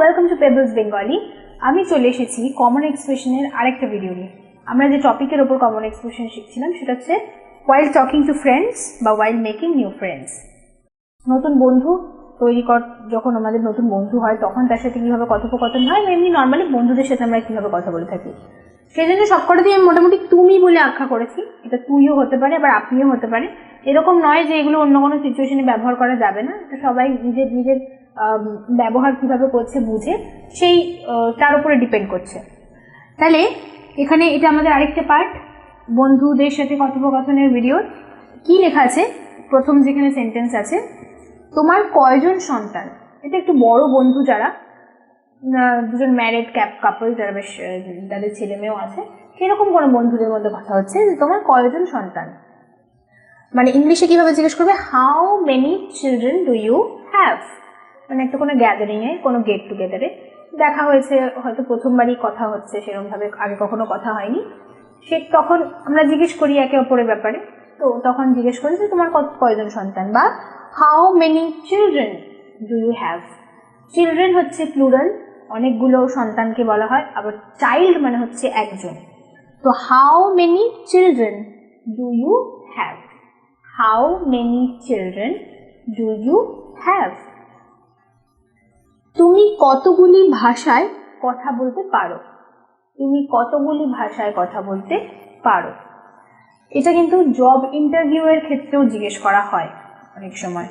Welcome to pebbles Bengali. আমি চলে এসেছি কমন এক্সপ্রেশনের আরেকটা ভিডিও নিয়ে। আমরা যে টপিকের ওপর কমন এক্সপ্রেশন শিখছিলাম সেটা হচ্ছে ওয়াইল টকিং টু ফ্রেন্ডস বা ওয়াইল মেকিং নিউ ফ্রেন্ডস। নতুন বন্ধু তৈরি যখন আমাদের নতুন বন্ধু হয় তখন তার সাথে কীভাবে কথোপকথন হয়, এমনি নর্মালি বন্ধুদের সাথে আমরা কীভাবে কথা বলে থাকি। সেই জন্য সবকটা দিয়ে আমি মোটামুটি তুমি বলে আখ্যা করেছি। এটা তুইও হতে পারে, আবার আপনিও হতে পারে। এরকম নয় যে এগুলো অন্য কোনো সিচুয়েশনে ব্যবহার করা যাবে না। এটা সবাই নিজের নিজের ব্যবহার কিভাবে করছে বুঝে সেই তার উপরে ডিপেন্ড করছে। তাহলে এখানে এটা আমাদের আরেকটা পার্ট, বন্ধুদের সাথে কথোপকথনের ভিডিও। কি লেখা আছে? প্রথম যেখানে সেন্টেন্স আছে, তোমার কয়জন সন্তান। এটা একটু বড় বন্ধু, যারা দুজন ম্যারিড কাপল, যারা বেশ তাদের ছেলে মেয়েও আছে, সেরকম কোনো বন্ধুদের মধ্যে কথা হচ্ছে যে তোমার কয়জন সন্তান। মানে ইংলিশে কিভাবে জিজ্ঞেস করবে, how many children do you have. মানে একটা কোনো গ্যাদারিংয়ে, কোনো গেট টুগেদারে দেখা হয়েছে, হয়তো প্রথমবারই কথা হচ্ছে, সেরকমভাবে আগে কখনো কথা হয়নি। তখন আমরা জিজ্ঞেস করি একে অপরের ব্যাপারে। তো তখন জিজ্ঞেস করি যে তোমার কয়জন সন্তান, বা how many children do you have. Children হচ্ছে প্লুরাল, অনেকগুলো সন্তানকে বলা হয়। আবার চাইল্ড মানে হচ্ছে একজন। তো how many children do you have, how many children do you have. তুমি কতগুলি ভাষায় কথা বলতে পারো, তুমি কতগুলি ভাষায় কথা বলতে পারো। এটা কিন্তু জব ইন্টারভিউয়ের ক্ষেত্রেও জিজ্ঞেস করা হয় অনেক সময়।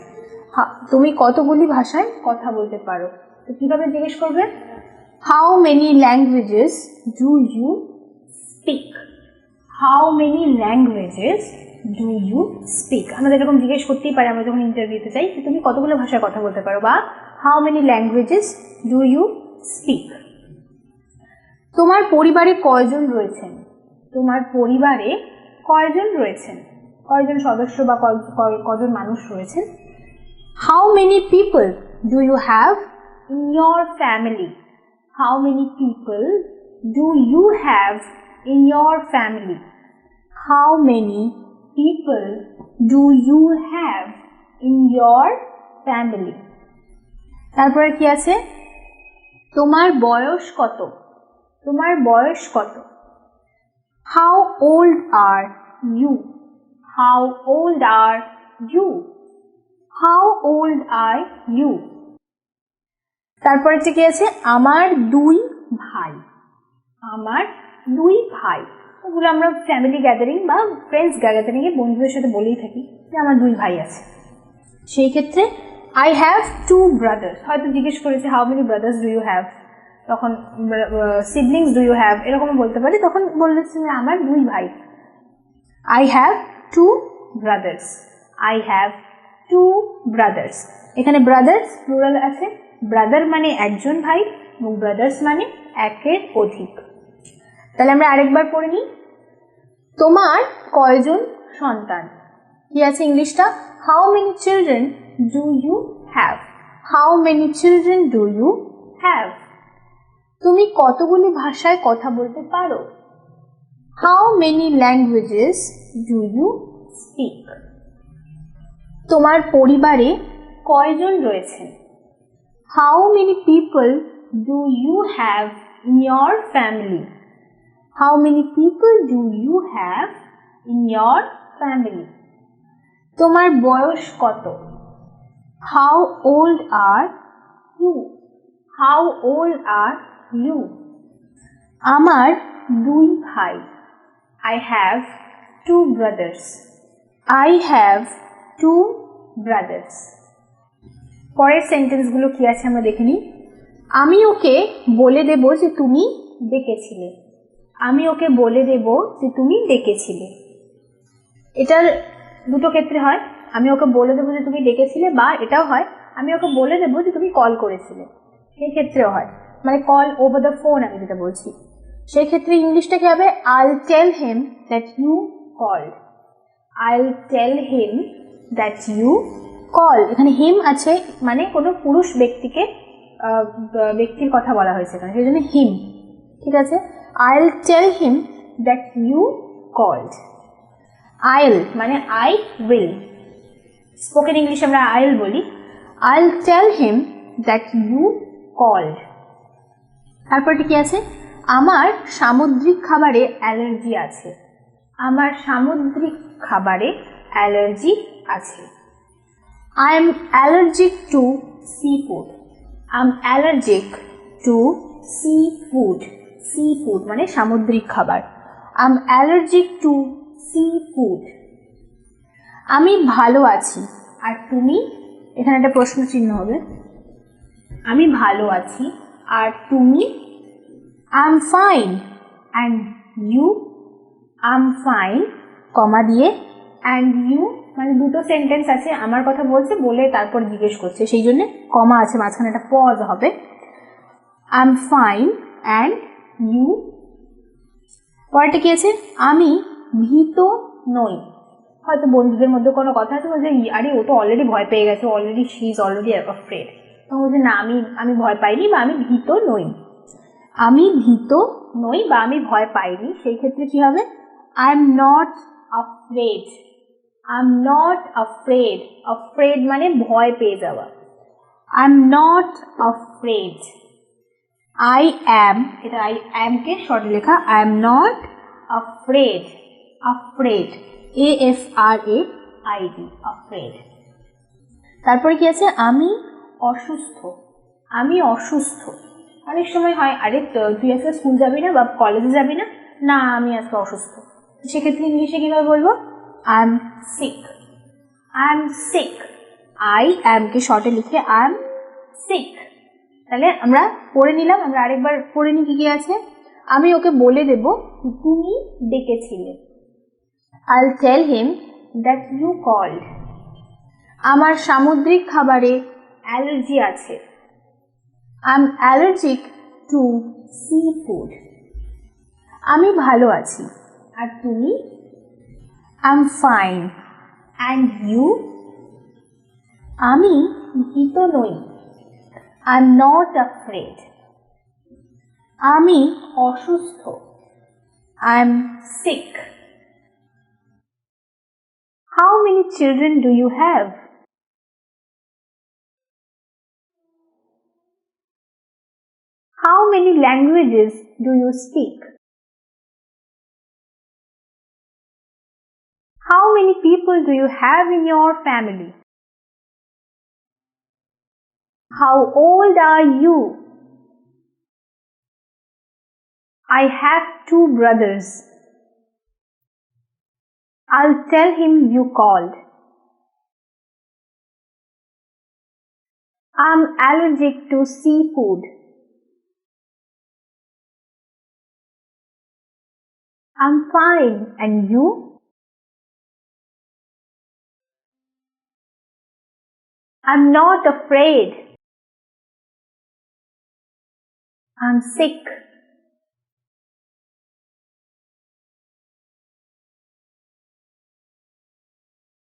তুমি কতগুলি ভাষায় কথা বলতে পারো। তো কীভাবে জিজ্ঞেস করবে? How many languages do you speak, how many languages do you speak. আমাদের এরকম জিজ্ঞেস করতেই পারে আমরা যখন ইন্টারভিউতে যাই, যে তুমি কতগুলো ভাষায় কথা বলতে পারো, বা how many languages do you speak. তোমার পরিবারে কয়জন রয়েছেন, তোমার পরিবারে কয়জন রয়েছেন, কয়জন সদস্য বা কজন মানুষ রয়েছেন। How many people do you have in your family, how many people do you have in your family, how many people do you have in your family. তারপরে কি আছে? তোমার বয়স কত, তোমার বয়স কত। How old are you, how old are you, how old are you. তারপরে কি আছে? আমার দুই ভাই, আমার দুই ভাই। ওগুলো আমরা ফ্যামিলি গ্যাদারিং বা ফ্রেন্ডস গ্যাদারিংয়ে বন্ধুদের সাথে বলেই থাকি যে আমার দুই ভাই আছে। সেই ক্ষেত্রে আই হ্যাভ টু ব্রাদার্স, হয়তো জিজ্ঞেস করেছে how many brothers do you have, তখন সিবলিংস ডু ইউ হ্যাভ এরকম বলতে পারি। তখন বলেছে যে আমার দুই ভাই। I have two brothers, I have two brothers. এখানে ব্রাদার্স প্লুরাল আছে, ব্রাদার মানে একজন ভাই এবং ব্রাদার্স মানে একের অধিক। তাহলে আমরা আরেকবার পড়ে নিই। তোমার কয়জন সন্তান। কি আছে ইংলিশটা? How many children do you have, how many children do you have. তুমি কতগুলি ভাষায় কথা বলতে পারো, how many languages do you speak. তোমার পরিবারে কয়জন রয়েছেন, how many people do you have in your family, how many people do you have in your family. তোমার বয়স কত, how old are you, how old are you. আমার দুই ভাই, I have two brothers, I have two brothers. পরের সেন্টেন্সগুলো কি আছে আমরা দেখে নিই। আমি ওকে বলে দেব যে তুমি ডেকেছিলে, আমি ওকে বলে দেব যে তুমি ডেকেছিলে। এটার দুটো ক্ষেত্রে হয়, আমি ওকে বলে দেবো যে তুমি ডেকেছিলে, বা এটাও হয় আমি ওকে বলে দেবো যে তুমি কল করেছিলে। সেই ক্ষেত্রেও হয়, মানে কল ওভার দ্য ফোন আমি যেটা বলছি। সেই ক্ষেত্রে ইংলিশটা কি হবে? I'll tell him that you called, I'll tell him that you called। এখানে হিম আছে, মানে কোনো পুরুষ ব্যক্তির কথা বলা হয়েছে এখানে, সেই জন্য হিম। ঠিক আছে, I'll tell him that you called। I'll মানে I will, স্পোকেন ইংলিশ আমরা I'll বলি। I'll tell him that you called, তারপরটি কি আছে? আমার সামুদ্রিক খাবারে অ্যালার্জি আছে। আমার সামুদ্রিক খাবারে অ্যালার্জি আছে। I am allergic to seafood. I am allergic to seafood. Seafood মানে সামুদ্রিক খাবার। I am allergic to seafood. আমি ভালো আছি। আর তুমি? এখানে একটা প্রশ্ন চিহ্ন হবে। আমি ভালো আছি আর তুমি? I am fine. And you? I am fine, কমা দিয়ে and you মানে দুটো সেন্টেন্স আছে, আমার কথা বলছে বলে তারপর জিজ্ঞেস করছে, সেই জন্য কমা আছে, মাঝখানে একটা পজ হবে। I am fine and you. পরেরটা কি আছে? আমি ভীত নই। হয়তো বন্ধুদের মধ্যে কোনো কথা আছে, বলছে আরে ও তো অলরেডি ভয় পেয়ে গেছে, already she is already afraid. তখন বলছে না, আমি ভয় পাইনি বা আমি ভীত নই। আমি ভীত নই বা আমি ভয় পাইনি, সেই ক্ষেত্রে কি হবে? I am not afraid. I'm not afraid. Afraid মানে ভয় পেয়ে যাওয়া। I'm not afraid. I am, এটা I am কে শর্টে লেখা, I am not afraid. Afraid. A-F-R-A-I-D. Afraid. তারপরে কি আছে? আমি অসুস্থ। আমি অসুস্থ। অনেক সময় হয়, আরে তুই আজকে স্কুল যাবি না বা কলেজে যাবি না? না, আমি আজকে অসুস্থ। সেক্ষেত্রে ইংলিশে কীভাবে বলবো? I am sick. I am sick. I am কে শর্টে লিখে I am sick. তাহলে আমরা পড়ে নিলাম, আমরা আরেকবার পড়ে নিই কি কি আছে। আমি ওকে বলে দেব তুমি ডেকেছিলে। I'll tell him that you called. আমার সামুদ্রিক খাবারে অ্যালার্জি আছে। I'm allergic to seafood. আমি ভালো আছি আর তুমি? I'm fine. And you? আমি ভীত নই। I'm not afraid. আমি অসুস্থ। I'm sick. How many children do you have? How many languages do you speak? How many people do you have in your family? How old are you? I have 2 brothers. I'll tell him you called. I'm allergic to seafood. I'm fine. And you? I'm not afraid. I'm sick.